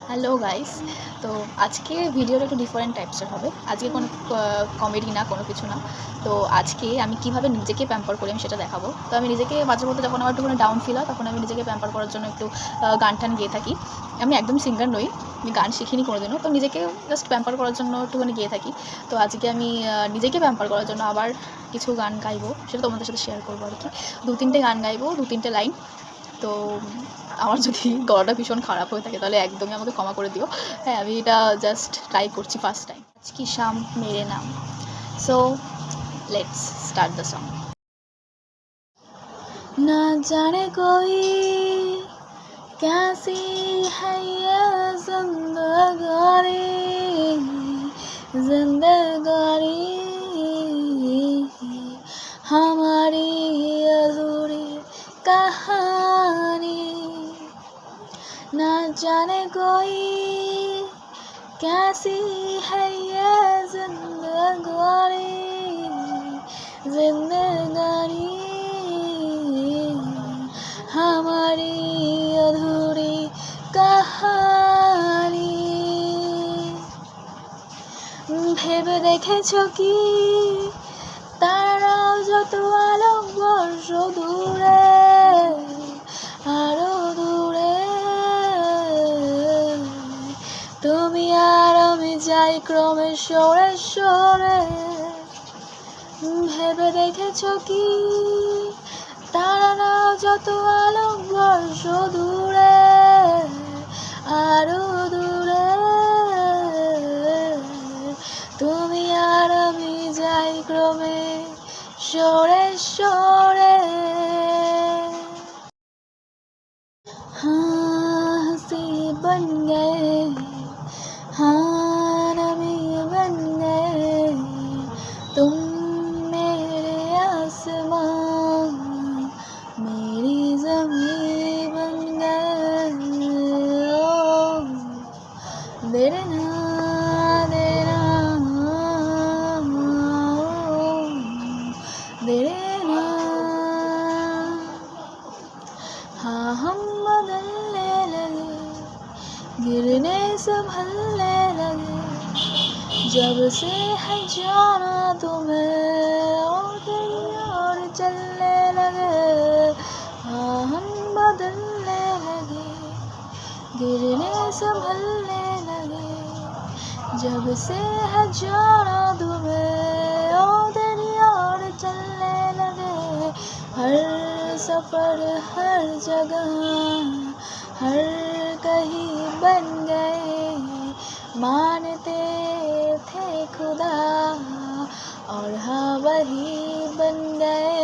Hello guys. তো আজকে ভিডিওটা একটু ডিফারেন্ট টাইপসের হবে। আজকে কোনো কমেডি না, কোনো কিছু না। তো আজকে আমি কিভাবে নিজেকে প্যাম্পার করি আমি সেটা দেখাবো। তো আমি নিজেকে মাঝে মধ্যে যখন আমার একটুখানি ডাউন ফিল হয় তখন আমি নিজেকে প্যাম্পার করার জন্য একটু গান টান গেয়ে থাকি। আমি একদম সিঙ্গার নই, আমি গান শিখিনি কোনোদিনও। তো নিজেকে জাস্ট প্যাম্পার করার জন্য একটুখানি গেয়ে থাকি। তো আজকে আমি নিজেকে প্যাম্পার করার জন্য আবার কিছু গান গাইবো, সেটা তোমাদের সাথে শেয়ার করবো আর কি। 2-3টে গান গাইবো, 2-3টে লাইন। তো আমার যদি গলাটা ভীষণ খারাপ হয়ে থাকে তাহলে একদমই আমাকে ক্ষমা করে দিও। হ্যাঁ, আমি এটা জাস্ট ট্রাই করছি ফার্স্ট টাইম। আজ কি শাম মেরে নাম। So let's start the song. না জানে कोई कैसी है ये जिंदगानी, जिंदगानी हमारी अधूरी कहानी। ना जाने कोई कैसी है ये जिंदगानी, जिंदगानी हमारी अधूरी कहानी। ভেবে দেখেছো কি তারাও যত আলোকবর্ষ দূরে, আরো দূরে, তুমি আর আমি যাই ক্রমে সরে সরে। ভেবে দেখেছো কি তারাও যত আলোকবর্ষ দূরে, আরো দূরে, তুমি আর আমি যাই ক্রমে সরে সরে। हाँ हंसी बन गए, हाँ नमी बन गए, तुम मेरे आसमान मेरी ज़मीं बन गए। ओ देना देना देना। हाँ हम बदलने लगे, गिरने संभलने लगे, जब से है जाना तुम्हें और कहीं और चलने लगे। हाँ हम बदलने लगे, गिरने संभलने लगे, जब से है जाना तुम्हें और कहीं और चलने लगे। हर सफ़र हर जगह हर कहीं बन गए, मानते थे खुदा और हाँ वही बन गए।